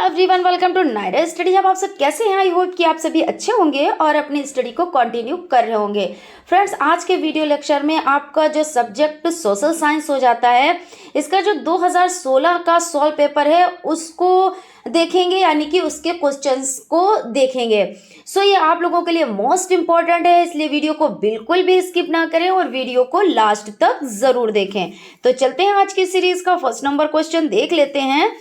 Everyone, welcome to Naira study hub. आप सब कैसे हैं? आई होप कि आप सभी अच्छे होंगे और अपनी स्टडी को कंटिन्यू कर रहे होंगे। फ्रेंड्स, आज के वीडियो लेक्चर में आपका जो सब्जेक्ट सोशल साइंस हो जाता है, इसका जो 2016 का सॉल्व पेपर है उसको देखेंगे, यानी कि उसके क्वेश्चंस को देखेंगे। सो ये आप लोगों के लिए मोस्ट इंपॉर्टेंट है, इसलिए वीडियो को बिल्कुल भी स्किप ना करें और वीडियो को लास्ट तक जरूर देखें। तो चलते हैं आज की सीरीज का फर्स्ट नंबर क्वेश्चन देख लेते हैं।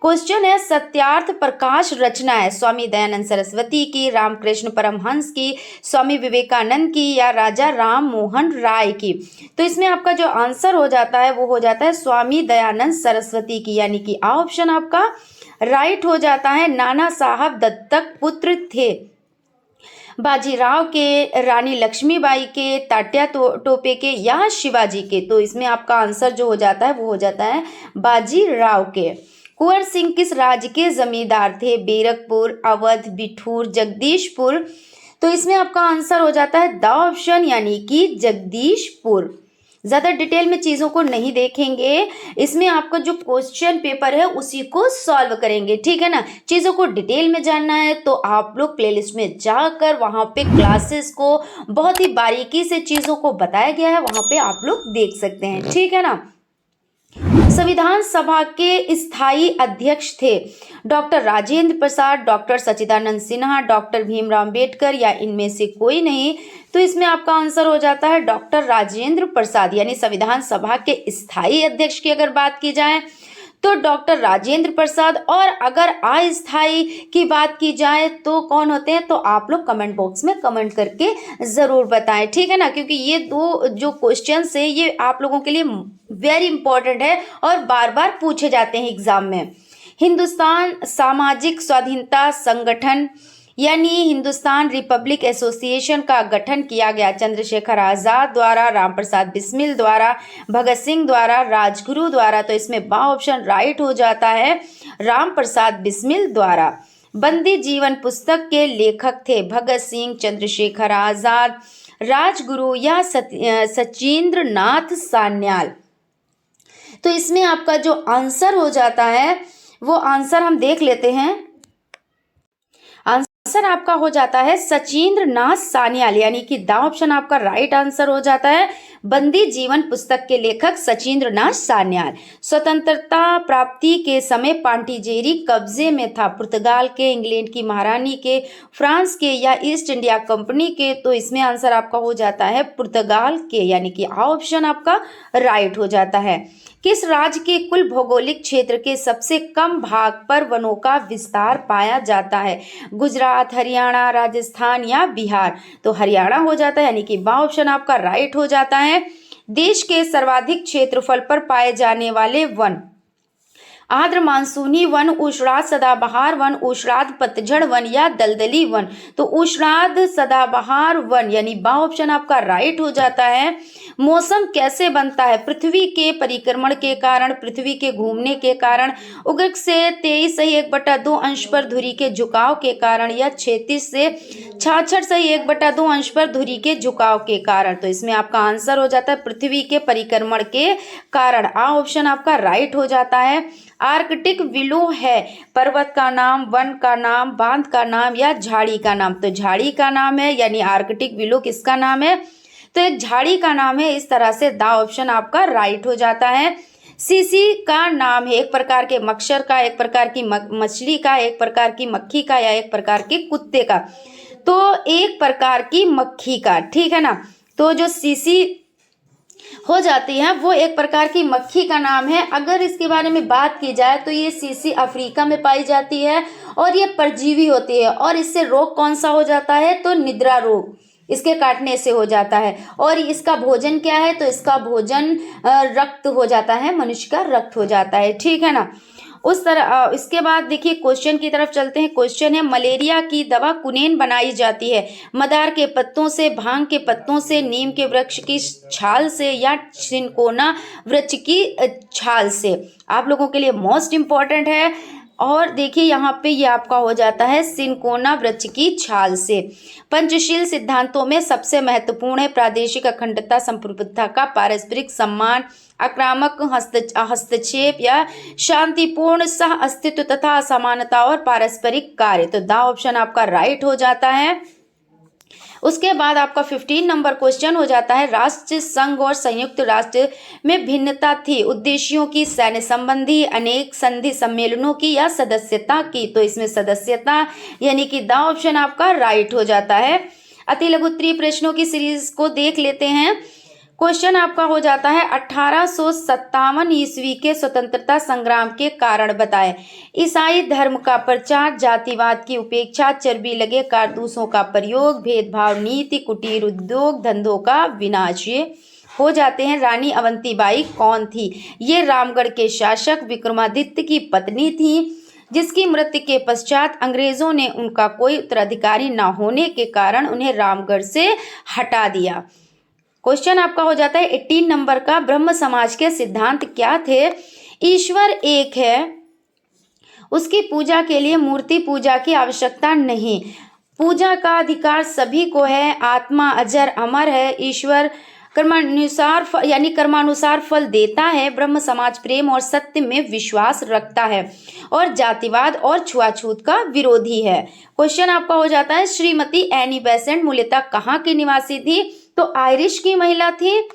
क्वेश्चन है, सत्यार्थ प्रकाश रचना है स्वामी दयानंद सरस्वती की, रामकृष्ण परमहंस की, स्वामी विवेकानंद की या राजा राम मोहन राय की। तो इसमें आपका जो आंसर हो जाता है वो हो जाता है स्वामी दयानंद सरस्वती की, यानी कि आ ऑप्शन आपका राइट हो जाता है। नाना साहब दत्तक पुत्र थे बाजीराव के, रानी लक्ष्मीबाई के, तात्या टोपे के या शिवाजी के। तो इसमें आपका आंसर जो हो जाता है वो हो जाता है बाजीराव के। कुंवर सिंह किस राज्य के जमींदार थे? बैरकपुर, अवध, बिठूर, जगदीशपुर। तो इसमें आपका आंसर हो जाता है द ऑप्शन, यानी कि जगदीशपुर। ज़्यादा डिटेल में चीज़ों को नहीं देखेंगे, इसमें आपका जो क्वेश्चन पेपर है उसी को सॉल्व करेंगे, ठीक है ना। चीज़ों को डिटेल में जानना है तो आप लोग प्लेलिस्ट में जाकर वहाँ पे क्लासेस को बहुत ही बारीकी से चीज़ों को बताया गया है, वहाँ पे आप लोग देख सकते हैं, ठीक है ना। संविधान सभा के स्थायी अध्यक्ष थे डॉक्टर राजेंद्र प्रसाद, डॉक्टर सच्चिदानंद सिन्हा, डॉक्टर भीमराव अंबेडकर या इनमें से कोई नहीं। तो इसमें आपका आंसर हो जाता है डॉक्टर राजेंद्र प्रसाद, यानी संविधान सभा के स्थायी अध्यक्ष की अगर बात की जाए तो डॉक्टर राजेंद्र प्रसाद। और अगर अस्थायी की बात की जाए तो कौन होते हैं, तो आप लोग कमेंट बॉक्स में कमेंट करके ज़रूर बताएं, ठीक है ना, क्योंकि ये दो जो क्वेश्चंस है ये आप लोगों के लिए वेरी इंपॉर्टेंट है और बार बार पूछे जाते हैं एग्जाम में। हिंदुस्तान सामाजिक स्वाधीनता संगठन यानी हिंदुस्तान रिपब्लिक एसोसिएशन का गठन किया गया चंद्रशेखर आजाद द्वारा, रामप्रसाद बिस्मिल द्वारा, भगत सिंह द्वारा, राजगुरु द्वारा। तो इसमें बा ऑप्शन राइट हो जाता है रामप्रसाद बिस्मिल द्वारा। बंदी जीवन पुस्तक के लेखक थे भगत सिंह, चंद्रशेखर आजाद, राजगुरु या सचिंद्र नाथ सान्याल। तो इसमें आपका जो आंसर हो जाता है वो आंसर हम देख लेते हैं। आंसर आपका हो जाता है सचिंद्र नाथ सान्याल, यानी कि द ऑप्शन आपका राइट आंसर हो जाता है बंदी जीवन पुस्तक के लेखक सचिंद्र नाथ सान्याल। स्वतंत्रता प्राप्ति के समय पांडिचेरी कब्जे में था पुर्तगाल के, इंग्लैंड की महारानी के, फ्रांस के या ईस्ट इंडिया कंपनी के। तो इसमें आंसर आपका हो जाता है पुर्तगाल के, यानी कि आ ऑप्शन आपका राइट हो जाता है। किस राज्य के कुल भौगोलिक क्षेत्र के सबसे कम भाग पर वनों का विस्तार पाया जाता है? गुजरात, हरियाणा, राजस्थान या बिहार। तो हरियाणा हो जाता है, यानी कि बा ऑप्शन आपका राइट हो जाता है। देश के सर्वाधिक क्षेत्रफल पर पाए जाने वाले वन? आर्द्र मानसूनी वन, उष्णाद सदाबहार वन, उष्णाद पतझड़ वन या दलदली वन। तो उष्णाद सदाबहार वन, यानी बा ऑप्शन आपका राइट हो जाता है। मौसम कैसे बनता है? पृथ्वी के परिक्रमण के कारण, पृथ्वी के घूमने के कारण, उग्र से 23.1/2 अंश पर धुरी के झुकाव के कारण या 36 से 66.1/2 अंश पर धुरी के झुकाव के कारण। तो इसमें आपका आंसर हो जाता है पृथ्वी के परिक्रमण के कारण। आ ऑप्शन आपका राइट हो जाता है। आर्कटिक विलो है पर्वत का नाम, वन का नाम, बांध का नाम या झाड़ी का नाम। तो झाड़ी का नाम है, यानी आर्कटिक विलो किसका नाम है? तो एक झाड़ी का नाम है। इस तरह से द ऑप्शन आपका राइट हो जाता है। सीसी का नाम है एक प्रकार के मच्छर का, एक प्रकार की मछली का, एक प्रकार की मक्खी का या एक प्रकार के कुत्ते का। तो एक प्रकार की मक्खी का, ठीक है ना। तो जो सीसी हो जाती है वो एक प्रकार की मक्खी का नाम है। अगर इसके बारे में बात की जाए तो ये सीसी अफ्रीका में पाई जाती है और ये परजीवी होती है। और इससे रोग कौन सा हो जाता है? तो निद्रा रोग इसके काटने से हो जाता है। और इसका भोजन क्या है? तो इसका भोजन रक्त हो जाता है, मनुष्य का रक्त हो जाता है, ठीक है ना। उस तरह इसके बाद देखिए क्वेश्चन की तरफ चलते हैं। क्वेश्चन है, मलेरिया की दवा कुनेन बनाई जाती है? मदार के पत्तों से, भांग के पत्तों से, नीम के वृक्ष की छाल से या चिनकोना वृक्ष की छाल से। आप लोगों के लिए मोस्ट इंपॉर्टेंट है और देखिए यहाँ पे ये आपका हो जाता है सिनकोना वृक्ष की छाल से। पंचशील सिद्धांतों में सबसे महत्वपूर्ण है प्रादेशिक अखंडता, संप्रभुता का पारस्परिक सम्मान, आक्रामक हस्तक्षेप या शांतिपूर्ण सह अस्तित्व तथा असमानता और पारस्परिक कार्य। तो द ऑप्शन आपका राइट हो जाता है। उसके बाद आपका 15 नंबर क्वेश्चन हो जाता है राष्ट्र संघ और संयुक्त राष्ट्र में भिन्नता थी उद्देश्यों की, सैन्य संबंधी, अनेक संधि सम्मेलनों की या सदस्यता की। तो इसमें सदस्यता यानी कि द ऑप्शन आपका राइट हो जाता है। अति लघु उत्तरीय प्रश्नों की सीरीज को देख लेते हैं। क्वेश्चन आपका हो जाता है 1857 ईस्वी के स्वतंत्रता संग्राम के कारण बताएं। ईसाई धर्म का प्रचार, जातिवाद की उपेक्षा, चर्बी लगे कारतूसों का प्रयोग, भेदभाव नीति, कुटीर उद्योग धंधों का विनाश। ये हो जाते हैं। रानी अवंतीबाई कौन थी? ये रामगढ़ के शासक विक्रमादित्य की पत्नी थी, जिसकी मृत्यु के पश्चात अंग्रेजों ने उनका कोई उत्तराधिकारी न होने के कारण उन्हें रामगढ़ से हटा दिया। क्वेश्चन आपका हो जाता है 18 नंबर का, ब्रह्म समाज के सिद्धांत क्या थे? ईश्वर एक है, उसकी पूजा के लिए मूर्ति पूजा की आवश्यकता नहीं, पूजा का अधिकार सभी को है, आत्मा अजर अमर है, ईश्वर कर्मानुसार फल देता है, ब्रह्म समाज प्रेम और सत्य में विश्वास रखता है और जातिवाद और छुआछूत का विरोधी है। क्वेश्चन आपका हो जाता है श्रीमती एनी बेसेंट मूलतः कहाँ की निवासी थी? तो आयरिश की महिला थी।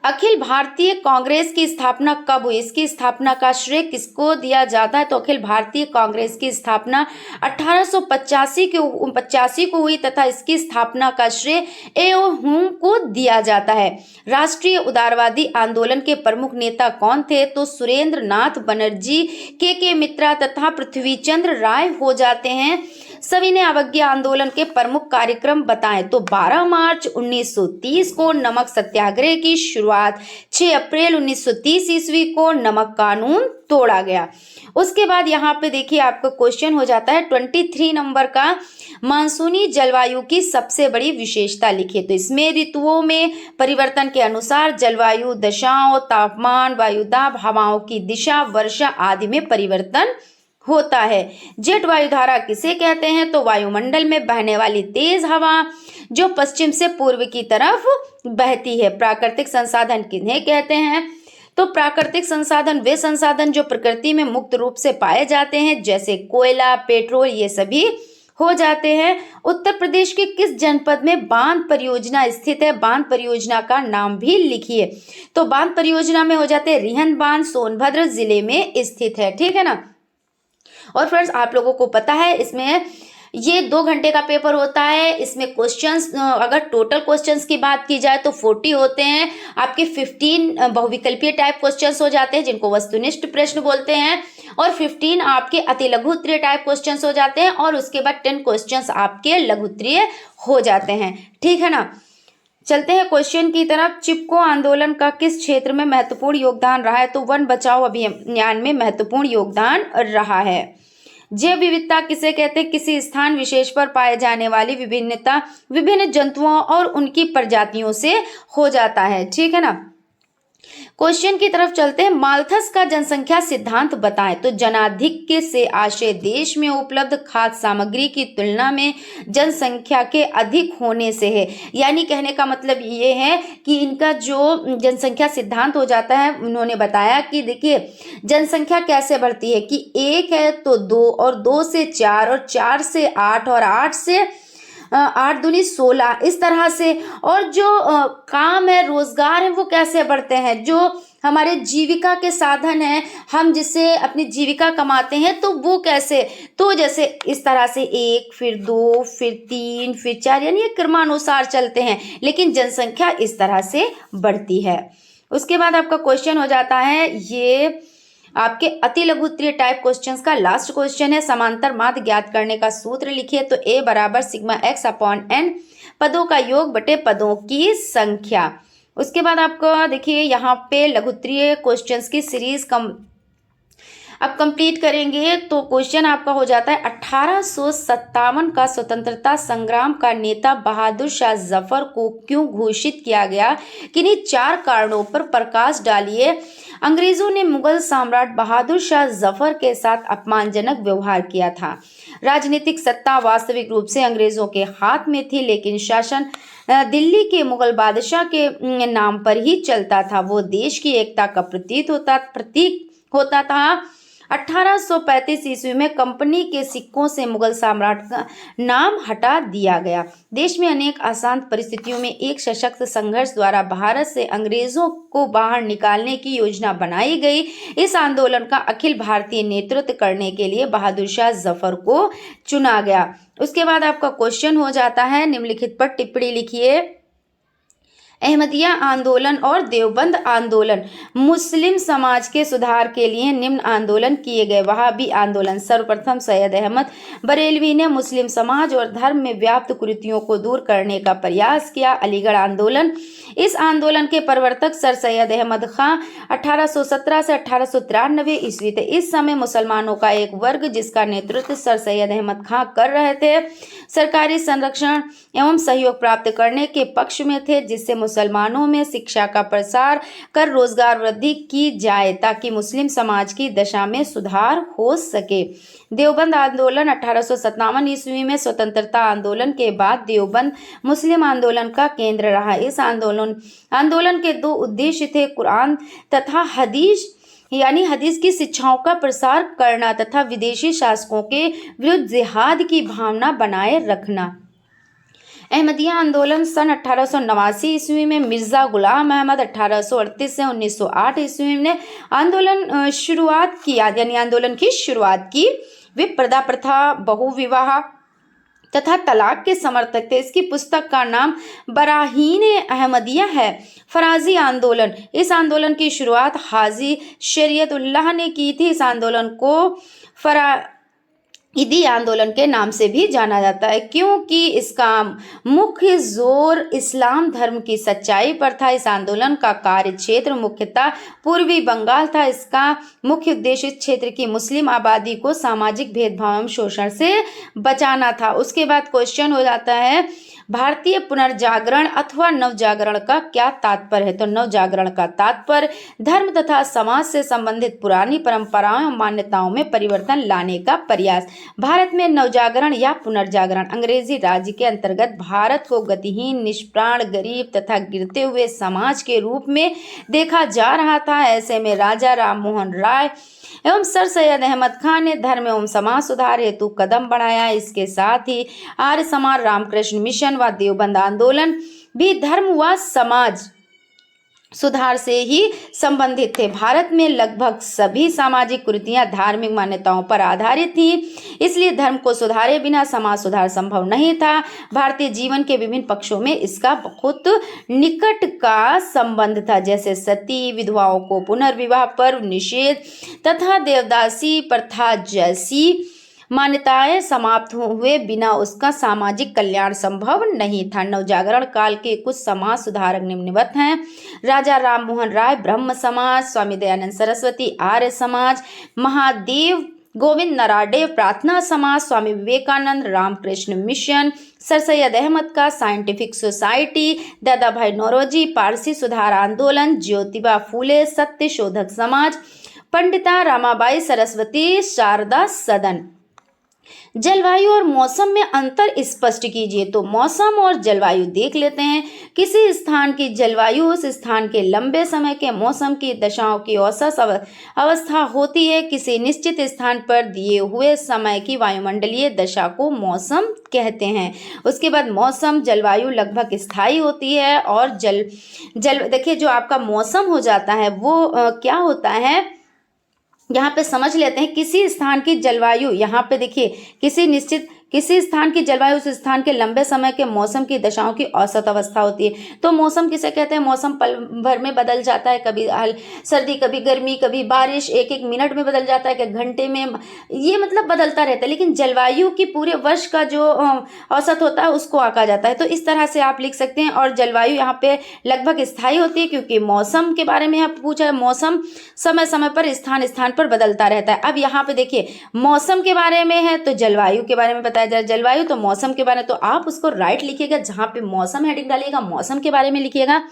अखिल भारतीय कांग्रेस की स्थापना कब हुई? इसकी स्थापना का श्रेय किसको दिया जाता है? तो अखिल भारतीय कांग्रेस की स्थापना 1885 को हुई तथा इसकी स्थापना का श्रेय एओ हुम को दिया जाता है। राष्ट्रीय उदारवादी आंदोलन के प्रमुख नेता कौन थे? तो सुरेंद्र नाथ बनर्जी, के मित्रा तथा पृथ्वीचंद्र राय हो जाते हैं। सभी ने अवज्ञा आंदोलन के प्रमुख कार्यक्रम बताएं। तो 12 मार्च 1930 को नमक सत्याग्रह की शुरुआत, 6 अप्रैल 1930 ईस्वी को नमक कानून तोड़ा गया। उसके बाद यहाँ पे देखिए आपका क्वेश्चन हो जाता है 23 नंबर का, मानसूनी जलवायु की सबसे बड़ी विशेषता लिखिए। तो इसमें ऋतुओं में परिवर्तन के अनुसार जलवायु दशाओं, तापमान, वायुदाब, हवाओं की दिशा, वर्षा आदि में परिवर्तन होता है। जेट वायुधारा किसे कहते हैं? तो वायुमंडल में बहने वाली तेज हवा जो पश्चिम से पूर्व की तरफ बहती है। प्राकृतिक संसाधन किन्हें कहते हैं? तो प्राकृतिक संसाधन वे संसाधन जो प्रकृति में मुक्त रूप से पाए जाते हैं, जैसे कोयला, पेट्रोल, ये सभी हो जाते हैं। उत्तर प्रदेश के किस जनपद में बांध परियोजना स्थित है? बांध परियोजना का नाम भी लिखिए। तो बांध परियोजना में हो जाते हैं रिहंद बांध, सोनभद्र जिले में स्थित है। ठीक है ना। और फ्रेंड्स आप लोगों को पता है इसमें ये 2 घंटे का पेपर होता है। इसमें क्वेश्चंस अगर टोटल क्वेश्चंस की बात की जाए तो 40 होते हैं। आपके 15 बहुविकल्पीय टाइप क्वेश्चंस हो जाते हैं जिनको वस्तुनिष्ठ प्रश्न बोलते हैं, और 15 आपके अति लघु उत्तरीय टाइप क्वेश्चंस हो जाते हैं, और उसके बाद 10 क्वेश्चंस आपके लघु उत्तरीय हो जाते हैं। ठीक है ना। चलते हैं क्वेश्चन की तरफ। चिपको आंदोलन का किस क्षेत्र में महत्वपूर्ण योगदान रहा है? तो वन बचाओ अभियान में महत्वपूर्ण योगदान रहा है। जैव विविधता किसे कहते हैं? किसी स्थान विशेष पर पाए जाने वाली विभिन्नता विभिन्न जंतुओं और उनकी प्रजातियों से हो जाता है। ठीक है ना। क्वेश्चन की तरफ चलते हैं। माल्थस का जनसंख्या सिद्धांत बताएं। तो जनाधिक्य से आशय देश में उपलब्ध खाद्य सामग्री की तुलना में जनसंख्या के अधिक होने से है। यानी कहने का मतलब ये है कि इनका जो जनसंख्या सिद्धांत हो जाता है, उन्होंने बताया कि देखिए जनसंख्या कैसे बढ़ती है कि 1 है तो 2, और 2 से 4, और 4 से 8, और 8 से 8 दूनी 16, इस तरह से। और जो काम है, रोजगार है, वो कैसे बढ़ते हैं? जो हमारे जीविका के साधन हैं, हम जिससे अपनी जीविका कमाते हैं, तो वो कैसे? तो जैसे इस तरह से 1, फिर 2, फिर 3, फिर 4, यानी ये क्रमानुसार चलते हैं, लेकिन जनसंख्या इस तरह से बढ़ती है। उसके बाद आपका क्वेश्चन हो जाता है ये आपके अति लघु उत्तरीय टाइप क्वेश्चंस का लास्ट क्वेश्चन है। समांतर माध्य ज्ञात करने का सूत्र लिखिए। तो A बराबर सिग्मा x/n, पदों का योग बटे पदों की संख्या। उसके बाद आपको देखिए यहाँ पे लघु उत्तरीय क्वेश्चंस की सीरीज अब कंप्लीट करेंगे तो क्वेश्चन आपका हो जाता है 1857 का स्वतंत्रता संग्राम का नेता बहादुर शाह जफर को क्यों घोषित किया गया? किन्हीं 4 कारणों पर प्रकाश डालिए। अंग्रेजों ने मुगल सम्राट बहादुर शाह जफर के साथ अपमानजनक व्यवहार किया था। राजनीतिक सत्ता वास्तविक रूप से अंग्रेजों के हाथ में थी, लेकिन शासन दिल्ली के मुगल बादशाह के नाम पर ही चलता था। वो देश की एकता का प्रतीक होता था। 1835 ईस्वी में कंपनी के सिक्कों से मुगल सम्राट का नाम हटा दिया गया। देश में अनेक अशांत परिस्थितियों में एक सशक्त संघर्ष द्वारा भारत से अंग्रेजों को बाहर निकालने की योजना बनाई गई। इस आंदोलन का अखिल भारतीय नेतृत्व करने के लिए बहादुर शाह जफर को चुना गया। उसके बाद आपका क्वेश्चन हो जाता है, निम्नलिखित पर टिप्पणी लिखिए। अहमदिया आंदोलन और देवबंद आंदोलन। मुस्लिम समाज के सुधार के लिए निम्न आंदोलन किए गए। वहाबी आंदोलन। सर्वप्रथम सैयद अहमद बरेलवी ने मुस्लिम समाज और धर्म में व्याप्त कुरीतियों को दूर करने का प्रयास किया। अलीगढ़ आंदोलन। इस आंदोलन के प्रवर्तक सर सैयद अहमद खां 1817 से 1893 ईस्वी थे। इस समय मुसलमानों का एक वर्ग जिसका नेतृत्व सर सैयद अहमद खां कर रहे थे, सरकारी संरक्षण एवं सहयोग प्राप्त करने के पक्ष में थे, जिससे मुसलमानों में शिक्षा का प्रसार कर रोजगार वृद्धि की जाए ताकि मुस्लिम समाज की दशा में सुधार हो सके। देवबंद आंदोलन। 1857 ईस्वी में स्वतंत्रता आंदोलन के बाद देवबंद मुस्लिम आंदोलन का केंद्र रहा। इस आंदोलन के 2 उद्देश्य थे, कुरान तथा हदीस की शिक्षाओं का प्रसार करना तथा विदेशी शासकों के विरुद्ध जिहाद की भावना बनाए रखना। अहमदिया आंदोलन। सन 1889 ईस्वी में मिर्जा गुलाम अहमद 1838 से 1908 ईस्वी में आंदोलन की शुरुआत की। वे प्रदा प्रथा, बहुविवाह तथा तलाक के समर्थक थे। इसकी पुस्तक का नाम बराहीन अहमदिया है। फराजी आंदोलन। इस आंदोलन की शुरुआत हाजी शरीयतुल्लाह ने की थी। इस आंदोलन को फराईदी आंदोलन के नाम से भी जाना जाता है क्योंकि इसका मुख्य जोर इस्लाम धर्म की सच्चाई पर था। इस आंदोलन का कार्य क्षेत्र मुख्यतः पूर्वी बंगाल था। इसका मुख्य उद्देश्य इस क्षेत्र की मुस्लिम आबादी को सामाजिक भेदभाव एवं शोषण से बचाना था। उसके बाद क्वेश्चन हो जाता है, भारतीय पुनर्जागरण अथवा नवजागरण का क्या तात्पर्य है? तो नवजागरण का तात्पर्य धर्म तथा समाज से संबंधित पुरानी परंपराओं और मान्यताओं में परिवर्तन लाने का प्रयास। भारत में नवजागरण या पुनर्जागरण अंग्रेजी राज्य के अंतर्गत भारत को गतिहीन, निष्प्राण, गरीब तथा गिरते हुए समाज के रूप में देखा जा रहा था। ऐसे में राजा राम मोहन राय एवं सर सैयद अहमद खान ने धर्म एवं समाज सुधार हेतु कदम बढ़ाया। इसके साथ ही आर्य समाज, रामकृष्ण मिशन व देवबंद आंदोलन भी धर्म व समाज सुधार से ही संबंधित थे। भारत में लगभग सभी सामाजिक कुरीतियां धार्मिक मान्यताओं पर आधारित थी, इसलिए धर्म को सुधारे बिना समाज सुधार संभव नहीं था। भारतीय जीवन के विभिन्न पक्षों में इसका बहुत निकट का संबंध था, जैसे सती, विधवाओं को पुनर्विवाह पर निषेध तथा देवदासी प्रथा जैसी मान्यताएं समाप्त हुए बिना उसका सामाजिक कल्याण संभव नहीं था। नवजागरण काल के कुछ समाज सुधारक निम्नवत हैं: राजा राम मोहन राय, ब्रह्म समाज, स्वामी दयानंद सरस्वती, आर्य समाज, महादेव गोविंद नराडे, प्रार्थना समाज, स्वामी विवेकानंद, रामकृष्ण मिशन, सर सैयद अहमद का साइंटिफिक सोसाइटी, दादा भाई नौरोजी, पारसी सुधार आंदोलन, ज्योतिबा फूले, सत्य शोधक समाज, पंडिता रमाबाई सरस्वती, शारदा सदन। जलवायु और मौसम में अंतर स्पष्ट कीजिए। तो मौसम और जलवायु देख लेते हैं। किसी स्थान की जलवायु उस स्थान के लंबे समय के मौसम की दशाओं की औसत अवस्था होती है। किसी निश्चित स्थान पर दिए हुए समय की वायुमंडलीय दशा को मौसम कहते हैं। उसके बाद मौसम जलवायु लगभग स्थायी होती है और देखिए जो आपका मौसम हो जाता है वो क्या होता है, यहाँ पे समझ लेते हैं। किसी स्थान की जलवायु, यहाँ पे देखिए किसी निश्चित किसी स्थान की जलवायु उस स्थान के लंबे समय के मौसम की दशाओं की औसत अवस्था होती है। तो मौसम किसे कहते हैं? मौसम पल भर में बदल जाता है, कभी सर्दी, कभी गर्मी, कभी बारिश, एक एक मिनट में बदल जाता है, कि घंटे में, ये मतलब बदलता रहता है। लेकिन जलवायु की पूरे वर्ष का जो औसत होता है उसको आंका जाता है। तो इस तरह से आप लिख सकते हैं। और जलवायु यहाँ पे लगभग स्थायी होती है, क्योंकि मौसम के बारे में यहाँ पूछा है। मौसम समय समय पर स्थान स्थान पर बदलता रहता है। अब यहाँ पे देखिए, मौसम के बारे में है तो जलवायु के बारे में बताया जाए, जलवायु तो मौसम के बारे में, तो आप उसको राइट लिखिएगा। जहाँ पे मौसम हेडिंग डालिएगा मौसम के बारे में लिखिएगा,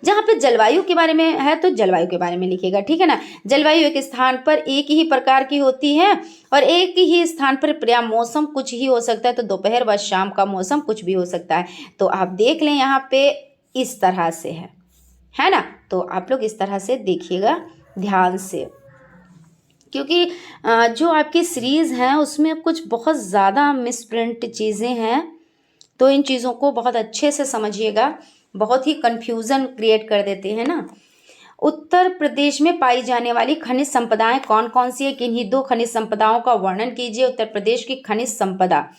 जहाँ पे जलवायु के बारे में है तो जलवायु के बारे में लिखिएगा, ठीक है ना। जलवायु एक स्थान पर एक ही प्रकार की होती है और एक ही स्थान पर पर्याप्त मौसम कुछ ही हो सकता है, तो दोपहर व शाम का मौसम कुछ भी हो सकता है। तो आप देख लें यहाँ पे इस तरह से है ना। तो आप लोग इस तरह से देखिएगा ध्यान से, क्योंकि जो आपकी सीरीज़ है उसमें कुछ बहुत ज़्यादा मिसप्रिंट चीज़ें हैं, तो इन चीज़ों को बहुत अच्छे से समझिएगा, बहुत ही कन्फ्यूज़न क्रिएट कर देते हैं ना। उत्तर प्रदेश में पाई जाने वाली खनिज संपदाएं कौन कौन सी है? किन्हीं दो खनिज संपदाओं का वर्णन कीजिए। उत्तर प्रदेश की खनिज संपदा।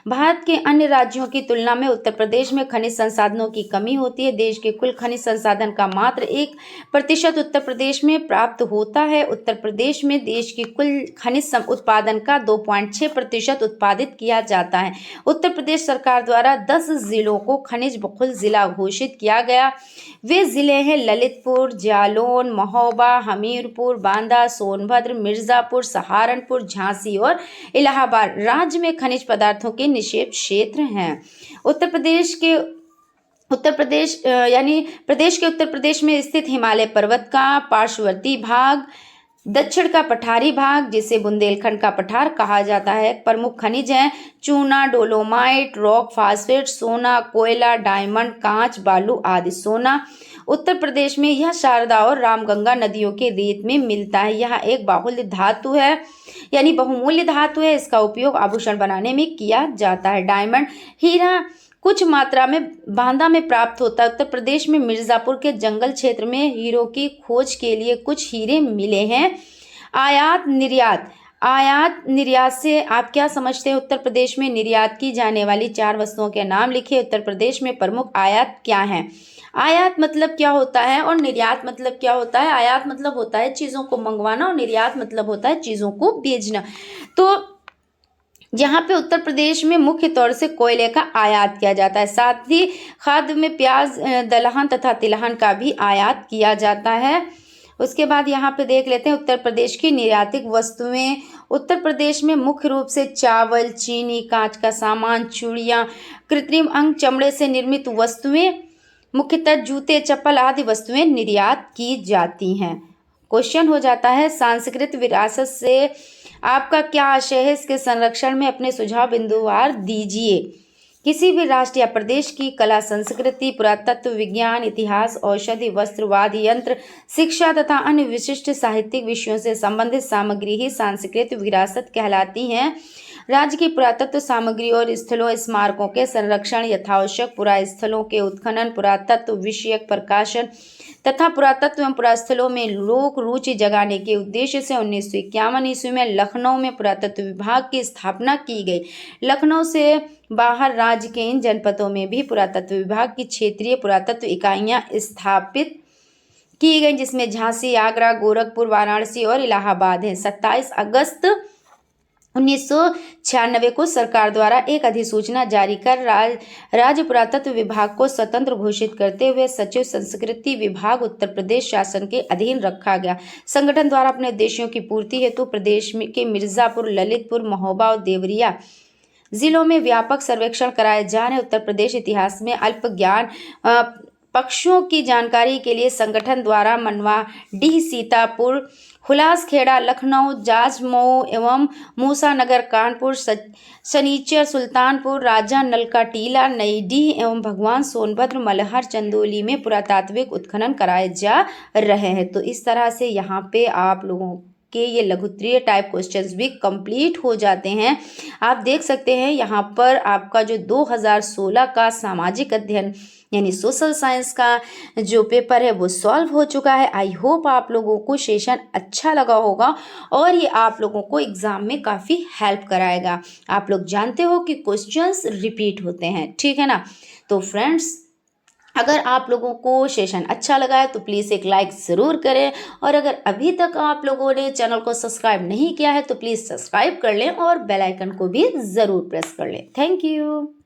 भारत के अन्य राज्यों की तुलना में उत्तर प्रदेश में खनिज संसाधनों की कमी होती है। देश के कुल खनिज संसाधन का मात्र 1% उत्तर प्रदेश में प्राप्त होता है। उत्तर प्रदेश में देश की कुल खनिज उत्पादन का 2.6% उत्पादित किया जाता है। उत्तर प्रदेश सरकार द्वारा 10 जिलों को खनिज बहुल जिला घोषित किया गया। वे जिले हैं ललितपुर, जालौन, महोबा, हमीरपुर, बांदा, सोनभद्र, मिर्जापुर, सहारनपुर, झांसी और इलाहाबाद। राज्य में खनिज पदार्थों के निक्षेप क्षेत्र हैं। उत्तर प्रदेश के उत्तर प्रदेश में स्थित हिमालय पर्वत का पार्श्ववर्ती भाग, दक्षिण का पठारी भाग जिसे बुंदेलखंड का पठार कहा जाता है। प्रमुख खनिज हैं चूना, डोलोमाइट, रॉक, फास्फेट, सोना, कोयला, डायमंड, कांच, बालू आदि। सोना उत्तर प्रदेश में यह शारदा और रामगंगा नदियों के रेत में मिलता है। यह एक बाहुल्य धातु है, यानी बहुमूल्य धातु है। इसका उपयोग आभूषण बनाने में किया जाता है। डायमंड हीरा कुछ मात्रा में बांदा में प्राप्त होता है। उत्तर प्रदेश में मिर्जापुर के जंगल क्षेत्र में हीरों की खोज के लिए कुछ हीरे मिले हैं। आयात निर्यात से आप क्या समझते हैं? उत्तर प्रदेश में निर्यात की जाने वाली 4 वस्तुओं के नाम लिखिए। उत्तर प्रदेश में प्रमुख आयात क्या हैं? आयात मतलब क्या होता है और निर्यात मतलब क्या होता है? आयात मतलब होता है चीज़ों को मंगवाना और निर्यात मतलब होता है चीज़ों को बेचना। तो यहाँ पे उत्तर प्रदेश में मुख्य तौर से कोयले का आयात किया जाता है। साथ ही खाद्य में प्याज, दलहन तथा तिलहन का भी आयात किया जाता है। उसके बाद यहाँ पे देख लेते हैं उत्तर प्रदेश की निर्यातित वस्तुएं। उत्तर प्रदेश में मुख्य रूप से चावल, चीनी, कांच का सामान, चूड़ियाँ, कृत्रिम अंग, चमड़े से निर्मित वस्तुएं, मुख्यतः जूते, चप्पल आदि वस्तुएं निर्यात की जाती हैं। क्वेश्चन हो जाता है सांस्कृतिक विरासत से आपका क्या आशय है? इसके संरक्षण में अपने सुझाव बिंदुवार दीजिए। किसी भी राष्ट्र या प्रदेश की कला, संस्कृति, पुरातत्व, विज्ञान, इतिहास, औषधि, वस्त्रवाद, यंत्र, शिक्षा तथा अन्य विशिष्ट साहित्यिक विषयों से संबंधित सामग्री ही सांस्कृतिक विरासत कहलाती हैं। राज्य की पुरातत्व सामग्री और स्थलों, स्मारकों के संरक्षण, यथावश्यक पुरास्थलों के उत्खनन, पुरातत्व विषयक प्रकाशन तथा पुरातत्व एवं पुरास्थलों में लोक रुचि जगाने के उद्देश्य से 1951 ईस्वी में लखनऊ में पुरातत्व विभाग की स्थापना की गई। लखनऊ से बाहर राज्य के इन जनपदों में भी पुरातत्व विभाग की क्षेत्रीय पुरातत्व इकाइयां स्थापित की गई, जिसमें झांसी, आगरा, गोरखपुर, वाराणसी और इलाहाबाद हैं। 27 अगस्त 1996 को सरकार द्वारा एक अधिसूचना जारी कर राज्य पुरातत्व विभाग को स्वतंत्र घोषित करते हुए सचिव संस्कृति विभाग उत्तर प्रदेश शासन के अधीन रखा गया। संगठन द्वारा अपने उद्देश्यों की पूर्ति हेतु प्रदेश के मिर्जापुर, ललितपुर, महोबा और देवरिया जिलों में व्यापक सर्वेक्षण कराए जा रहे हैं। उत्तर प्रदेश इतिहास में अल्प ज्ञान पक्षों की जानकारी के लिए संगठन द्वारा मनवाडीह, सीतापुर, हुलासखेड़ा, लखनऊ, जाजमऊ एवं मूसानगर, कानपुर, शनिचर, सुल्तानपुर, राजा, नलका टीला, नईडीह एवं भगवान सोनभद्र, मलहर, चंदौली में पुरातात्विक उत्खनन कराए जा रहे हैं। तो इस तरह से यहाँ पे आप लोगों के ये लघुत्तरीय टाइप क्वेश्चंस भी कंप्लीट हो जाते हैं। आप देख सकते हैं यहाँ पर आपका जो 2016 का सामाजिक अध्ययन यानी सोशल साइंस का जो पेपर है वो सॉल्व हो चुका है। आई होप आप लोगों को सेशन अच्छा लगा होगा और ये आप लोगों को एग्ज़ाम में काफ़ी हेल्प कराएगा। आप लोग जानते हो कि क्वेश्चंस रिपीट होते हैं, ठीक है ना। तो फ्रेंड्स, अगर आप लोगों को सेशन अच्छा लगा है तो प्लीज़ एक लाइक ज़रूर करें, और अगर अभी तक आप लोगों ने चैनल को सब्सक्राइब नहीं किया है तो प्लीज़ सब्सक्राइब कर लें और बेल आइकन को भी ज़रूर प्रेस कर लें। Thank you.